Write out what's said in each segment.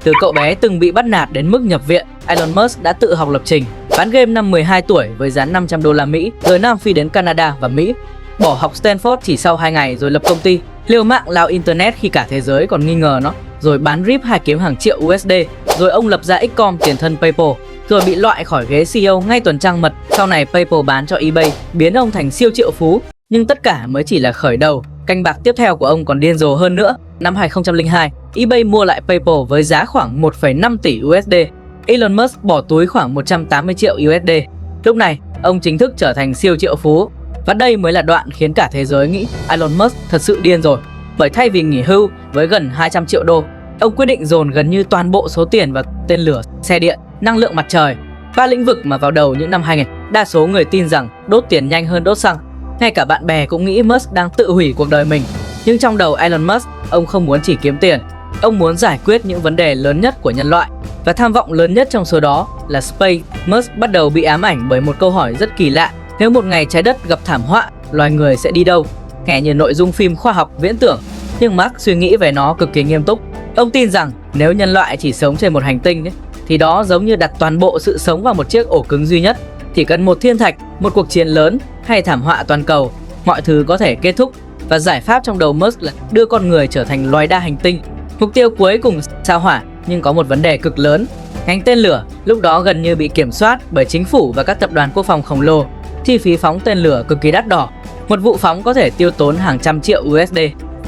Từ cậu bé từng bị bắt nạt đến mức nhập viện, Elon Musk đã tự học lập trình, bán game năm 12 tuổi với giá 500 đô la Mỹ, rời Nam Phi đến Canada và Mỹ. Bỏ học Stanford chỉ sau 2 ngày rồi lập công ty, liều mạng lao internet khi cả thế giới còn nghi ngờ nó, rồi bán RIP 2 kiếm hàng triệu USD, rồi ông lập ra Xcom tiền thân PayPal, rồi bị loại khỏi ghế CEO ngay tuần trăng mật. Sau này PayPal bán cho eBay, biến ông thành siêu triệu phú. Nhưng tất cả mới chỉ là khởi đầu. Canh bạc tiếp theo của ông còn điên rồ hơn nữa. Năm 2002, eBay mua lại PayPal với giá khoảng 1,5 tỷ USD. Elon Musk bỏ túi khoảng 180 triệu USD. Lúc này, ông chính thức trở thành siêu triệu phú. Và đây mới là đoạn khiến cả thế giới nghĩ Elon Musk thật sự điên rồi. Bởi thay vì nghỉ hưu với gần 200 triệu đô, ông quyết định dồn gần như toàn bộ số tiền vào tên lửa, xe điện, năng lượng mặt trời. 3 lĩnh vực mà vào đầu những năm 2000, đa số người tin rằng đốt tiền nhanh hơn đốt xăng. Ngay cả bạn bè cũng nghĩ Musk đang tự hủy cuộc đời mình. Nhưng trong đầu Elon Musk, ông không muốn chỉ kiếm tiền. Ông muốn giải quyết những vấn đề lớn nhất của nhân loại. Và tham vọng lớn nhất trong số đó là Space. Musk bắt đầu bị ám ảnh bởi một câu hỏi rất kỳ lạ. Nếu một ngày trái đất gặp thảm họa, loài người sẽ đi đâu? Nghe như nội dung phim khoa học viễn tưởng. Nhưng Musk suy nghĩ về nó cực kỳ nghiêm túc. Ông tin rằng nếu nhân loại chỉ sống trên một hành tinh thì đó giống như đặt toàn bộ sự sống vào một chiếc ổ cứng duy nhất. Chỉ cần một thiên thạch, một cuộc chiến lớn hay thảm họa toàn cầu, mọi thứ có thể kết thúc. Và giải pháp trong đầu Musk là đưa con người trở thành loài đa hành tinh. Mục tiêu cuối cùng sao Hỏa, nhưng có một vấn đề cực lớn. Ngành tên lửa lúc đó gần như bị kiểm soát bởi chính phủ và các tập đoàn quốc phòng khổng lồ. Chi phí phóng tên lửa cực kỳ đắt đỏ. Một vụ phóng có thể tiêu tốn hàng trăm triệu USD.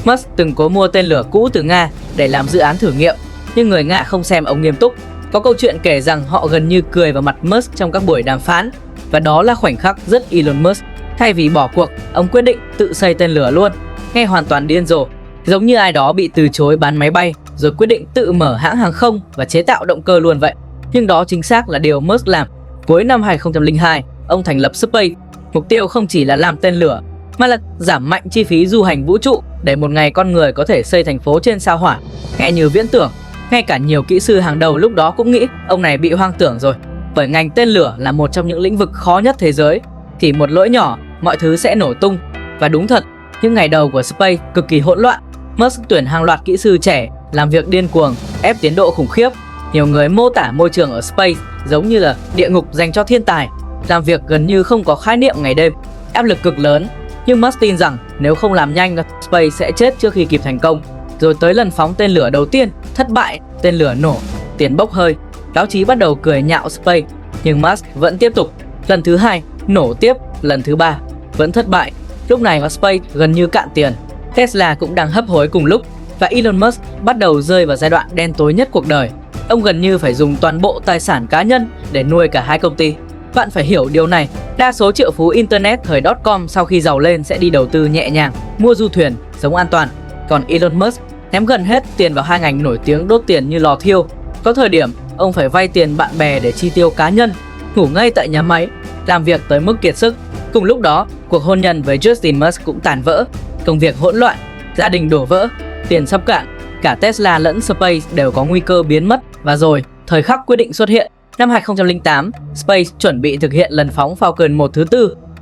Musk từng cố mua tên lửa cũ từ Nga để làm dự án thử nghiệm, nhưng người Nga không xem ông nghiêm túc. Có câu chuyện kể rằng họ gần như cười vào mặt Musk trong các buổi đàm phán. Và đó là khoảnh khắc rất Elon Musk. Thay vì bỏ cuộc, ông quyết định tự xây tên lửa luôn. Nghe hoàn toàn điên rồ, giống như ai đó bị từ chối bán máy bay rồi quyết định tự mở hãng hàng không và chế tạo động cơ luôn vậy. Nhưng đó chính xác là điều Musk làm. Cuối năm 2002, ông thành lập Space. Mục tiêu không chỉ là làm tên lửa mà là giảm mạnh chi phí du hành vũ trụ để một ngày con người có thể xây thành phố trên sao Hỏa. Nghe như viễn tưởng. Ngay cả nhiều kỹ sư hàng đầu lúc đó cũng nghĩ ông này bị hoang tưởng rồi. Bởi ngành tên lửa là một trong những lĩnh vực khó nhất thế giới. Thì một lỗi nhỏ, mọi thứ sẽ nổ tung. Và đúng thật, những ngày đầu của Space cực kỳ hỗn loạn. Musk tuyển hàng loạt kỹ sư trẻ, làm việc điên cuồng, ép tiến độ khủng khiếp. Nhiều người mô tả môi trường ở Space giống như là địa ngục dành cho thiên tài. Làm việc gần như không có khái niệm ngày đêm, áp lực cực lớn. Nhưng Musk tin rằng nếu không làm nhanh, Space sẽ chết trước khi kịp thành công. Rồi tới lần phóng tên lửa đầu tiên, thất bại, tên lửa nổ, tiền bốc hơi. Báo chí bắt đầu cười nhạo Space, nhưng Musk vẫn tiếp tục. Lần thứ 2, nổ tiếp, lần thứ 3, vẫn thất bại. Lúc này Space gần như cạn tiền. Tesla cũng đang hấp hối cùng lúc. Và Elon Musk bắt đầu rơi vào giai đoạn đen tối nhất cuộc đời. Ông gần như phải dùng toàn bộ tài sản cá nhân để nuôi cả hai công ty. Bạn phải hiểu điều này. Đa số triệu phú Internet thời .com sau khi giàu lên sẽ đi đầu tư nhẹ nhàng, mua du thuyền, sống an toàn. Còn Elon Musk ném gần hết tiền vào hai ngành nổi tiếng đốt tiền như lò thiêu. Có thời điểm ông phải vay tiền bạn bè để chi tiêu cá nhân, ngủ ngay tại nhà máy, làm việc tới mức kiệt sức. Cùng lúc đó, cuộc hôn nhân với Justin Musk cũng tàn vỡ, công việc hỗn loạn, gia đình đổ vỡ, tiền sắp cạn. Cả Tesla lẫn Space đều có nguy cơ biến mất. Và rồi, thời khắc quyết định xuất hiện. Năm 2008, Space chuẩn bị thực hiện lần phóng Falcon 1 thứ 4.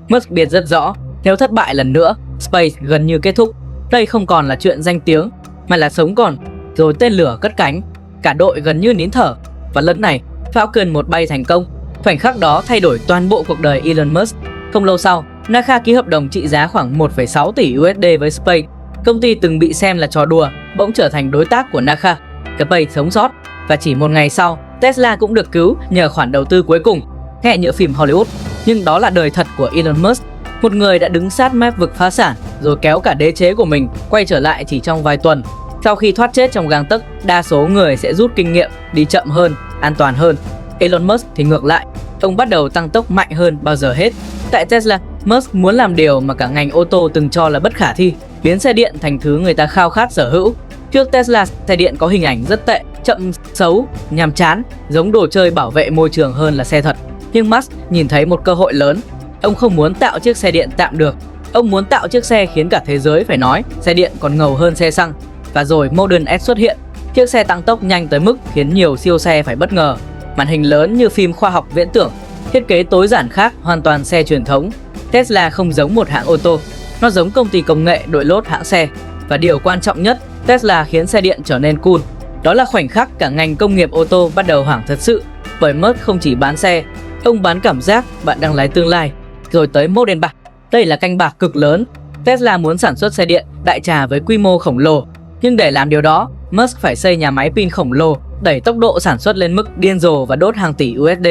Musk biết rất rõ, nếu thất bại lần nữa, Space gần như kết thúc. Đây không còn là chuyện danh tiếng, mà là sống còn. Rồi tên lửa cất cánh, cả đội gần như nín thở. Và lần này, Falcon 1 bay thành công. Khoảnh khắc đó thay đổi toàn bộ cuộc đời Elon Musk. Không lâu sau, NASA ký hợp đồng trị giá khoảng 1,6 tỷ USD với Space. Công ty từng bị xem là trò đùa, bỗng trở thành đối tác của NASA. Space sống sót. Và chỉ một ngày sau, Tesla cũng được cứu nhờ khoản đầu tư cuối cùng. Nghe như phim Hollywood, nhưng đó là đời thật của Elon Musk. Một người đã đứng sát mép vực phá sản, rồi kéo cả đế chế của mình quay trở lại chỉ trong vài tuần. Sau khi thoát chết trong gang tấc, đa số người sẽ rút kinh nghiệm, đi chậm hơn, an toàn hơn. Elon Musk thì ngược lại, ông bắt đầu tăng tốc mạnh hơn bao giờ hết. Tại Tesla, Musk muốn làm điều mà cả ngành ô tô từng cho là bất khả thi, biến xe điện thành thứ người ta khao khát sở hữu. Trước Tesla, xe điện có hình ảnh rất tệ, chậm, xấu, nhàm chán, giống đồ chơi bảo vệ môi trường hơn là xe thật. Nhưng Musk nhìn thấy một cơ hội lớn. Ông không muốn tạo chiếc xe điện tạm được. Ông muốn tạo chiếc xe khiến cả thế giới phải nói xe điện còn ngầu hơn xe xăng. Và rồi Model S xuất hiện. Chiếc xe tăng tốc nhanh tới mức khiến nhiều siêu xe phải bất ngờ. Màn hình lớn như phim khoa học viễn tưởng. Thiết kế tối giản khác hoàn toàn xe truyền thống. Tesla không giống một hãng ô tô, nó giống công ty công nghệ đội lốt hãng xe. Và điều quan trọng nhất, Tesla khiến xe điện trở nên cool. Đó là khoảnh khắc cả ngành công nghiệp ô tô bắt đầu hoảng thật sự, bởi Musk không chỉ bán xe, ông bán cảm giác bạn đang lái tương lai. Rồi tới Model 3. Đây là canh bạc cực lớn. Tesla muốn sản xuất xe điện đại trà với quy mô khổng lồ, nhưng để làm điều đó, Musk phải xây nhà máy pin khổng lồ, đẩy tốc độ sản xuất lên mức điên rồ và đốt hàng tỷ USD.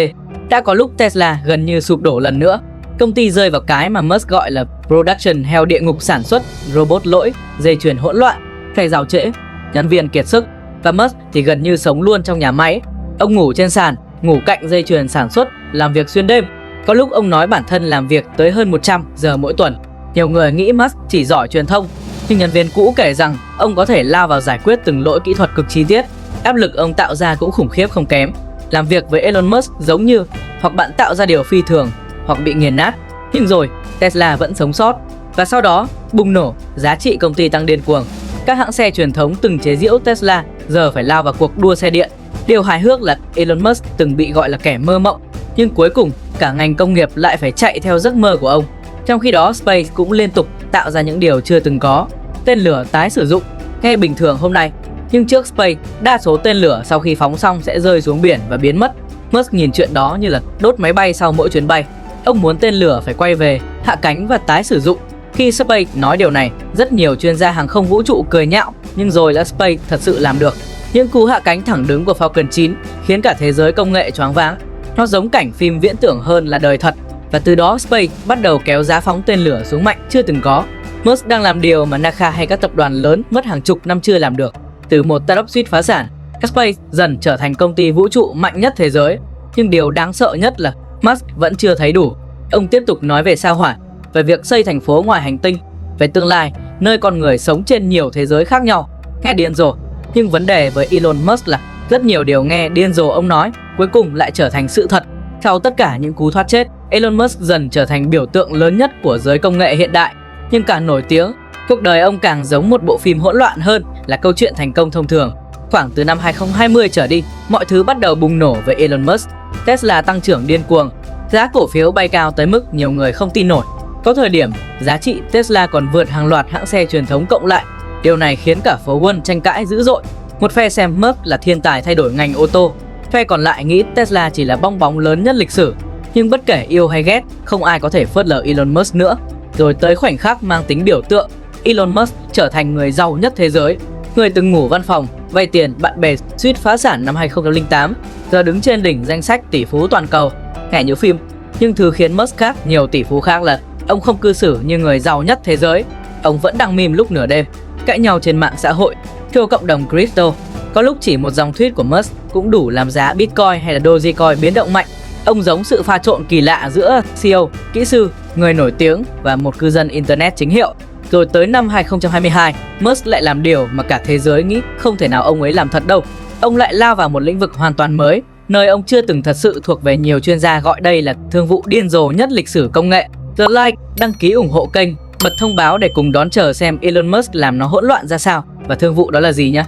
Đã có lúc Tesla gần như sụp đổ lần nữa. Công ty rơi vào cái mà Musk gọi là production hell, địa ngục sản xuất, robot lỗi, dây chuyền hỗn loạn, phải rào trễ, nhân viên kiệt sức. Và Musk thì gần như sống luôn trong nhà máy. Ông ngủ trên sàn, ngủ cạnh dây chuyền sản xuất, làm việc xuyên đêm. Có lúc ông nói bản thân làm việc tới hơn 100 giờ mỗi tuần. Nhiều người nghĩ Musk chỉ giỏi truyền thông, nhưng nhân viên cũ kể rằng ông có thể lao vào giải quyết từng lỗi kỹ thuật cực chi tiết. Áp lực ông tạo ra cũng khủng khiếp không kém. Làm việc với Elon Musk giống như hoặc bạn tạo ra điều phi thường hoặc bị nghiền nát. Nhưng rồi Tesla vẫn sống sót. Và sau đó bùng nổ, giá trị công ty tăng điên cuồng. Các hãng xe truyền thống từng chế giễu Tesla giờ phải lao vào cuộc đua xe điện. Điều hài hước là Elon Musk từng bị gọi là kẻ mơ mộng, nhưng cuối cùng cả ngành công nghiệp lại phải chạy theo giấc mơ của ông. Trong khi đó Space cũng liên tục tạo ra những điều chưa từng có. Tên lửa tái sử dụng, nghe bình thường hôm nay, nhưng trước Space, đa số tên lửa sau khi phóng xong sẽ rơi xuống biển và biến mất. Musk nhìn chuyện đó như là đốt máy bay sau mỗi chuyến bay. Ông muốn tên lửa phải quay về, hạ cánh và tái sử dụng. Khi Space nói điều này, rất nhiều chuyên gia hàng không vũ trụ cười nhạo, nhưng rồi là Space thật sự làm được. Những cú hạ cánh thẳng đứng của Falcon 9 khiến cả thế giới công nghệ choáng váng. Nó giống cảnh phim viễn tưởng hơn là đời thật. Và từ đó Space bắt đầu kéo giá phóng tên lửa xuống mạnh chưa từng có. Musk đang làm điều mà NASA hay các tập đoàn lớn mất hàng chục năm chưa làm được. Từ một startup suýt phá sản, Space dần trở thành công ty vũ trụ mạnh nhất thế giới. Nhưng điều đáng sợ nhất là Musk vẫn chưa thấy đủ. Ông tiếp tục nói về sao Hỏa, về việc xây thành phố ngoài hành tinh, về tương lai nơi con người sống trên nhiều thế giới khác nhau. Nghe điên rồ. Nhưng vấn đề với Elon Musk là rất nhiều điều nghe điên rồ ông nói cuối cùng lại trở thành sự thật. Sau tất cả những cú thoát chết, Elon Musk dần trở thành biểu tượng lớn nhất của giới công nghệ hiện đại. Nhưng càng nổi tiếng, cuộc đời ông càng giống một bộ phim hỗn loạn hơn là câu chuyện thành công thông thường. Khoảng từ năm 2020 trở đi, mọi thứ bắt đầu bùng nổ với Elon Musk. Tesla tăng trưởng điên cuồng, giá cổ phiếu bay cao tới mức nhiều người không tin nổi. Có thời điểm, giá trị Tesla còn vượt hàng loạt hãng xe truyền thống cộng lại. Điều này khiến cả phố Wall tranh cãi dữ dội. Một phe xem Musk là thiên tài thay đổi ngành ô tô, phe còn lại nghĩ Tesla chỉ là bong bóng lớn nhất lịch sử. Nhưng bất kể yêu hay ghét, không ai có thể phớt lờ Elon Musk nữa. Rồi tới khoảnh khắc mang tính biểu tượng, Elon Musk trở thành người giàu nhất thế giới. Người từng ngủ văn phòng, vay tiền bạn bè suýt phá sản năm 2008, giờ đứng trên đỉnh danh sách tỷ phú toàn cầu. Nghe như phim, nhưng thứ khiến Musk khác nhiều tỷ phú khác là ông không cư xử như người giàu nhất thế giới. Ông vẫn đăng meme lúc nửa đêm, cãi nhau trên mạng xã hội, khiêu cộng đồng crypto. Có lúc chỉ một dòng tweet của Musk cũng đủ làm giá Bitcoin hay là Dogecoin biến động mạnh. Ông giống sự pha trộn kỳ lạ giữa CEO, kỹ sư, người nổi tiếng và một cư dân Internet chính hiệu. Rồi tới năm 2022, Musk lại làm điều mà cả thế giới nghĩ không thể nào ông ấy làm thật đâu. Ông lại lao vào một lĩnh vực hoàn toàn mới, nơi ông chưa từng thật sự thuộc về nhiều chuyên gia gọi đây là thương vụ điên rồ nhất lịch sử công nghệ. The like, đăng ký ủng hộ kênh, bật thông báo để cùng đón chờ xem Elon Musk làm nó hỗn loạn ra sao và thương vụ đó là gì nhé.